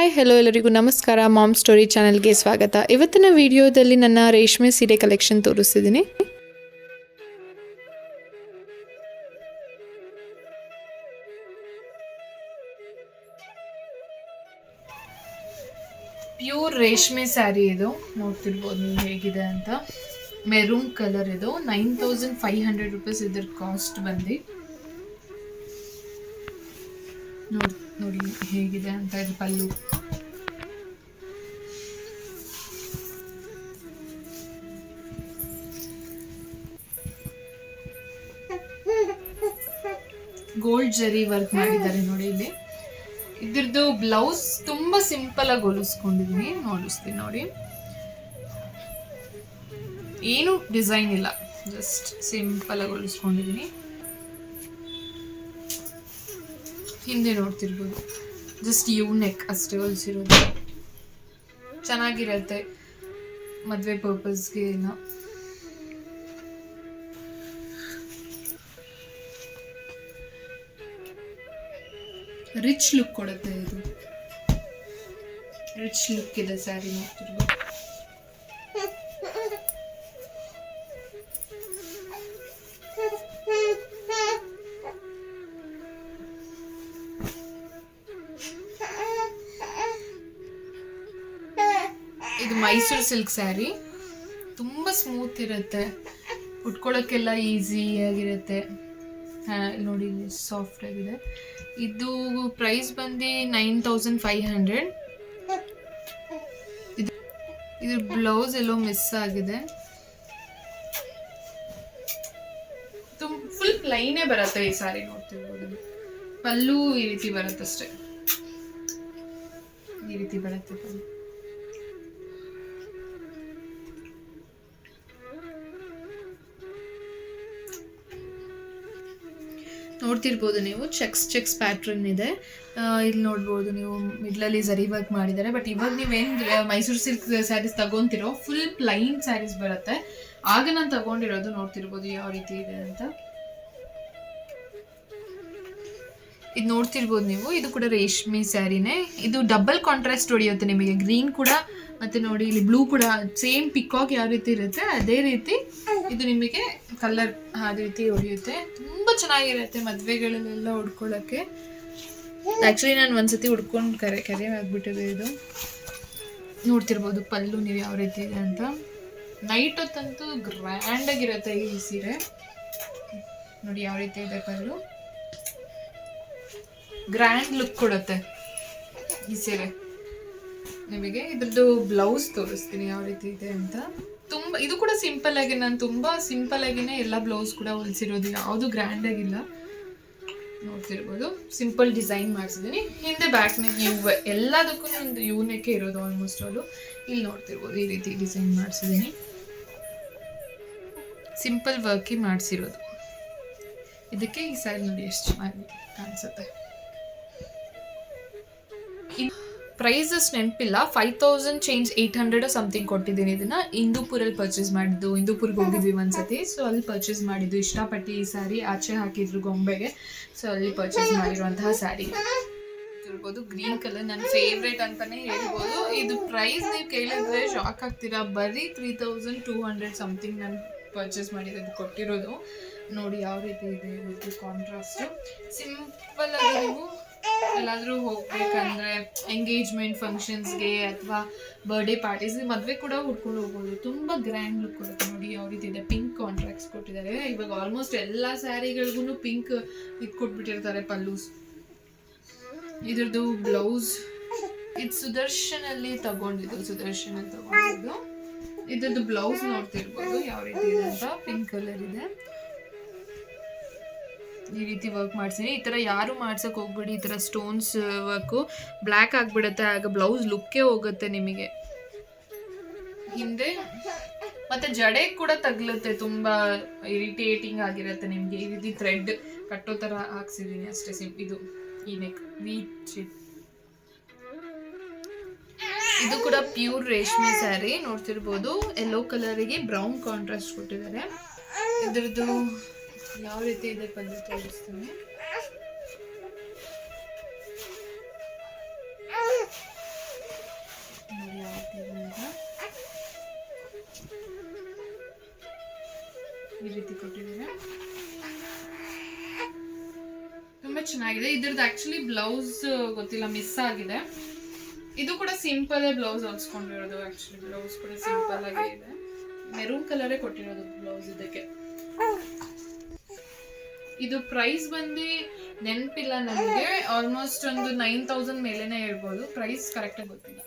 Hi hello ಎಲ್ಲರಿಗೂ ನಮಸ್ಕಾರ. Ma'am story ಚಾನೆಲ್ಗೆ ಸ್ವಾಗತ. ಇವತ್ತಿನ ವಿಡಿಯೋದಲ್ಲಿ ನನ್ನ ರೇಷ್ಮೆ ಸೀರೆ ಕಲೆಕ್ಷನ್ ತೋರಿಸ್ತಿದ್ದೀನಿ. ಪ್ಯೂರ್ ರೇಷ್ಮೆ ಸ್ಯಾರಿ ಇದು, ನೋಡ್ತಿರ್ಬೋದು ನೀವು ಹೇಗಿದೆ ಅಂತ. ಮೆರೂನ್ ಕಲರ್ ಇದು. 9500 ರೂಪೀಸ್ ಇದ್ರ ಕಾಸ್ಟ್ ಬಂದು. ನೋಡಿ ಹೇಗಿದೆ ಅಂತ. ಇದು ಪಲ್ಲು. ಗೋಲ್ಡ್ ಜರಿ ವರ್ಕ್ ಮಾಡಿದ್ದಾರೆ ನೋಡಿ ಇಲ್ಲಿ. ಇದ್ರದ್ದು ಬ್ಲೌಸ್ ತುಂಬಾ ಸಿಂಪಲ್ ಆಗಿ ಹೊಲಿಸ್ಕೊಂಡಿದೀನಿ, ನೋಡಿಸ್ತೀನಿ ನೋಡಿ. ಏನು ಡಿಸೈನ್ ಇಲ್ಲ, ಜಸ್ಟ್ ಸಿಂಪಲ್ ಆಗಿ ಹೊಲಿಸ್ಕೊಂಡಿದೀನಿ. ಹಿಂದೆ ನೋಡ್ತಿರ್ಬೋದು, ಜಸ್ಟ್ ಯೂನೆಕ್ ಅಷ್ಟೇ ಹೊಲಿಸಿರೋದು. ಚೆನ್ನಾಗಿರತ್ತೆ ಮದುವೆ ಪರ್ಪಸ್ಗೆ ಎಲ್ಲ. ರಿಚ್ ಲುಕ್ ಕೊಡುತ್ತೆ ಇದು. ರಿಚ್ ಲುಕ್ ಇದೆ ಸ್ಯಾರಿ, ನೋಡ್ತಿರ್ಬೋದು. ಇದು ಮೈಸೂರು ಸಿಲ್ಕ್ ಸ್ಯಾರಿ. ತುಂಬಾ ಸ್ಮೂತ್ ಇರುತ್ತೆ, ಉಟ್ಕೊಳ್ಳೋಕ್ಕೆಲ್ಲ ಈಸಿ ಆಗಿರುತ್ತೆ. ನೋಡಿ ಸಾಫ್ಟ್ ಆಗಿದೆ. ಇದು ಪ್ರೈಸ್ ಬಂದು 9500. ಇದು ಬ್ಲೌಸ್ ಎಲ್ಲೋ ಮಿಸ್ ಆಗಿದೆ. ಫುಲ್ ಪ್ಲೈನೇ ಬರುತ್ತೆ ಈ ಸಾರಿ, ನೋಡ್ತಿರ್ಬೋದು. ಪಲ್ಲು ಈ ರೀತಿ ಬರುತ್ತಷ್ಟೇ, ಈ ರೀತಿ ಬರುತ್ತೆ ಪಲ್ಲು. ನೋಡ್ತಿರ್ಬೋದು ನೀವು, ಚೆಕ್ಸ್ ಪ್ಯಾಟ್ರನ್ ಇದೆ. ಇಲ್ಲಿ ನೋಡ್ಬೋದು ನೀವು, ಮಿಡ್ಲಲ್ಲಿ ಜರಿ ವರ್ಕ್ ಮಾಡಿದ್ದಾರೆ. ಬಟ್ ಇವಾಗ ನೀವೇನು ಮೈಸೂರು ಸಿಲ್ಕ್ ಸ್ಯಾರೀಸ್ ತಗೊಂತಿರೋ ಫುಲ್ ಪ್ಲೈನ್ ಸ್ಯಾರೀಸ್ ಬರುತ್ತೆ. ಆಗ ನಾನು ತಗೊಂಡಿರೋದು, ನೋಡ್ತಿರ್ಬೋದು ಯಾವ ರೀತಿ ಇದೆ ಅಂತ. ಇದು ನೋಡ್ತಿರ್ಬೋದು ನೀವು, ಇದು ಕೂಡ ರೇಷ್ಮೆ ಸ್ಯಾರಿನೇ. ಇದು ಡಬಲ್ ಕಾಂಟ್ರಾಸ್ಟ್ ಹೊಡೆಯುತ್ತೆ ನಿಮಗೆ. ಗ್ರೀನ್ ಕೂಡ ಮತ್ತೆ ನೋಡಿ ಇಲ್ಲಿ ಬ್ಲೂ ಕೂಡ ಸೇಮ್ ಪಿಕಾಕ್ ಯಾವ ರೀತಿ ಇರುತ್ತೆ ಅದೇ ರೀತಿ ಇದು ನಿಮಗೆ ಕಲರ್ ಅದೇ ರೀತಿ ಹೊಡೆಯುತ್ತೆ. ತುಂಬಾ ಚೆನ್ನಾಗಿರುತ್ತೆ ಮದುವೆಗಳಲ್ಲೆಲ್ಲ ಉಡ್ಕೊಳ್ಳೋಕ್ಕೆ. ಆ್ಯಕ್ಚುಲಿ ನಾನು ಒಂದ್ಸತಿ ಉಡ್ಕೊಂಡು ಕರೆ ಆಗ್ಬಿಟ್ಟಿದೆ ಇದು. ನೋಡ್ತಿರ್ಬೋದು ಪಲ್ಲು ನೀವು ಯಾವ ರೀತಿ ಇದೆ ಅಂತ. ನೈಟ್ ಹೊತ್ತಂತೂ ಗ್ರ್ಯಾಂಡ್ ಆಗಿರುತ್ತೆ ಈ ಸೀರೆ. ನೋಡಿ ಯಾವ ರೀತಿ ಇದೆ ಪಲ್ಲು, ಗ್ರ್ಯಾಂಡ್ ಲುಕ್ ಕೊಡುತ್ತೆ ಈ ಸೀರೆ ನಿಮಗೆ. ಇದ್ರದ್ದು ಬ್ಲೌಸ್ ತೋರಿಸ್ತೀನಿ ಯಾವ ರೀತಿ ಇದೆ ಅಂತ. ತುಂಬ ಇದು ಕೂಡ ಸಿಂಪಲ್ ಆಗಿ, ನಾನು ತುಂಬಾ ಸಿಂಪಲ್ ಆಗಿನೇ ಎಲ್ಲ ಬ್ಲೌಸ್ ಕೂಡ ಹೊಲಿಸಿರೋದು, ಯಾವುದು ಗ್ರ್ಯಾಂಡ್ ಆಗಿಲ್ಲ. ನೋಡ್ತಿರ್ಬೋದು ಸಿಂಪಲ್ ಡಿಸೈನ್ ಮಾಡಿಸಿದ್ದೀನಿ. ಹಿಂದೆ ಬ್ಯಾಕ್ ನೆಕ್ ಎಲ್ಲದಕ್ಕೂ ಒಂದು ಯೂನೆಕ್ಕೆ ಇರೋದು ಆಲ್ಮೋಸ್ಟ್ ಆಲು. ಇಲ್ಲಿ ನೋಡ್ತಿರ್ಬೋದು ಈ ರೀತಿ ಡಿಸೈನ್ ಮಾಡಿಸಿದ್ದೀನಿ. ಸಿಂಪಲ್ ವರ್ಕಿ ಮಾಡಿಸಿರೋದು. ಇದಕ್ಕೆ ಈ ಸ್ಯಾರಿ ನೋಡಿ ಎಷ್ಟು ಚೆನ್ನಾಗಿ ಕಾಣಿಸುತ್ತೆ. ಪ್ರೈಸಸ್ ನೆನಪಿಲ್ಲ, 5000 ಚೇಂಜ್ 800 ಸಮಥಿಂಗ್ ಕೊಟ್ಟಿದ್ದೀನಿ. ಇದನ್ನ ಇಂದೂಪುರಲ್ಲಿ ಪರ್ಚೇಸ್ ಮಾಡಿದ್ದು. ಇಂದೂಪುರ್ಗೆ ಹೋಗಿದ್ವಿ ಒಂದ್ಸತಿ, ಸೊ ಅಲ್ಲಿ ಪರ್ಚೇಸ್ ಮಾಡಿದ್ದು. ಇಷ್ಟಪಟ್ಟು ಈ ಸ್ಯಾರಿ ಆಚೆ ಹಾಕಿದ್ರು ಗೊಂಬೆಗೆ, ಸೊ ಅಲ್ಲಿ ಪರ್ಚೇಸ್ ಮಾಡಿರುವಂತಹ ಸ್ಯಾರಿ. ಇರ್ಬೋದು ಗ್ರೀನ್ ಕಲರ್ ನನ್ನ ಫೇವ್ರೇಟ್ ಅಂತಾನೆ ಹೇಳ್ಬೋದು. ಇದು ಪ್ರೈಸ್ ನೀವು ಕೇಳಿದ್ರೆ ಶಾಕ್ ಆಗ್ತೀರಾ. ಬರೀ 3200 ಸಮಥಿಂಗ್ ನಾನು ಪರ್ಚೇಸ್ ಮಾಡಿದ್ದು ಕೊಟ್ಟಿರೋದು. ನೋಡಿ ಯಾವ ರೀತಿ ಇದೆ ಇದು ಕಾಂಟ್ರಾಸ್ಟ್. ಸಿಂಪಲ್ ಆಗಿ ನೀವು ಎಲ್ಲಾದರೂ ಹೋಗ್ಬೇಕಂದ್ರೆ ಎಂಗೇಜ್ಮೆಂಟ್ ಫಂಕ್ಷನ್ಸ್ಗೆ ಅಥವಾ ಬರ್ಡೇ ಪಾರ್ಟೀಸ್ಗೆ, ಮದುವೆ ಕೂಡ ಉಟ್ಕೊಂಡು ಹೋಗ್ಬೋದು. ತುಂಬ ಗ್ರ್ಯಾಂಡ್ ಲುಕ್ ಕೊಡುತ್ತೆ. ನೋಡಿ ಯಾವ ರೀತಿ ಇದೆ. ಪಿಂಕ್ ಕಾಂಟ್ರಾಕ್ಟ್ಸ್ ಕೊಟ್ಟಿದ್ದಾರೆ. ಇವಾಗ ಆಲ್ಮೋಸ್ಟ್ ಎಲ್ಲ ಸ್ಯಾರಿಗಳಿಗೂ ಪಿಂಕ್ ಇದು ಕೊಟ್ಬಿಟ್ಟಿರ್ತಾರೆ ಪಲ್ಲೂಸ್. ಇದ್ರದ್ದು ಬ್ಲೌಸ್ ಇದು ಸುದರ್ಶನಲ್ಲಿ ತಗೊಂಡಿದ್ದು. ಇದ್ರದ್ದು ಬ್ಲೌಸ್ ನೋಡ್ತಿರ್ಬೋದು ಯಾವ ರೀತಿ ಇದೆ ಅಂತ. ಪಿಂಕ್ ಕಲರ್ ಇದೆ. ಈ ರೀತಿ ವರ್ಕ್ ಮಾಡ್ತೀನಿ. ಈ ಥರ ಯಾರು ಮಾಡ್ಸಕ್ಕೆ ಹೋಗ್ಬಿಡಿ. ಈ ಥರ ಸ್ಟೋನ್ಸ್ ವರ್ಕು ಬ್ಲ್ಯಾಕ್ ಆಗಿಬಿಡುತ್ತೆ, ಆಗ ಬ್ಲೌಸ್ ಲುಕ್ಕೇ ಹೋಗುತ್ತೆ ನಿಮಗೆ. ಹಿಂದೆ ಮತ್ತೆ ಜಡೆ ಕೂಡ ತಗ್ಲುತ್ತೆ, ತುಂಬ ಇರಿಟೇಟಿಂಗ್ ಆಗಿರುತ್ತೆ ನಿಮಗೆ. ಈ ರೀತಿ ಥ್ರೆಡ್ ಕಟ್ಟೋ ಥರ ಹಾಕ್ಸಿದ್ದೀನಿ ಅಷ್ಟೇ. ಇದು ಈ ನೆಕ್ ವೀಟ್. ಇದು ಕೂಡ ಪ್ಯೂರ್ ರೇಷ್ಮೆ ಸ್ಯಾರಿ. ನೋಡ್ತಿರ್ಬೋದು ಯೆಲ್ಲೋ ಕಲರಿಗೆ ಬ್ರೌನ್ ಕಾಂಟ್ರಾಸ್ಟ್ ಕೊಟ್ಟಿದ್ದಾರೆ. ಇದ್ರದ್ದು ಯಾವ ರೀತಿ ಇದೆ ಪಲ್ಲು ತೋರಿಸ್ತೀನಿ. ಈ ರೀತಿ ಕೊಟ್ಟಿದ್ದಾರೆ. ತುಂಬಾ ಚೆನ್ನಾಗಿದೆ. ಇದ್ರದ್ದು ಆಕ್ಚುಲಿ ಬ್ಲೌಸ್ ಗೊತ್ತಿಲ್ಲ, ಮಿಸ್ ಆಗಿದೆ. ಇದು ಕೂಡ ಸಿಂಪಲ್ ಬ್ಲೌಸ್ ಹೊಲ್ಸ್ಕೊಂಡಿರೋದು. ಆಕ್ಚುಲಿ ಬ್ಲೌಸ್ ಕೂಡ ಸಿಂಪಲ್ ಆಗಿ ಇದೆ. ಮೆರೂನ್ ಕಲರೇ ಕೊಟ್ಟಿರೋದು ಬ್ಲೌಸ್ ಇದಕ್ಕೆ. ಇದು ಪ್ರೈಸ್ ಬಂದು ನೆನಪಿಲ್ಲ ನನಗೆ. ಆಲ್ಮೋಸ್ಟ್ ಒಂದು 9000 ಮೇಲೆನೆ ಹೇಳ್ಬೋದು. ಪ್ರೈಸ್ ಕರೆಕ್ಟಾಗಿ ಗೊತ್ತಿಲ್ಲ.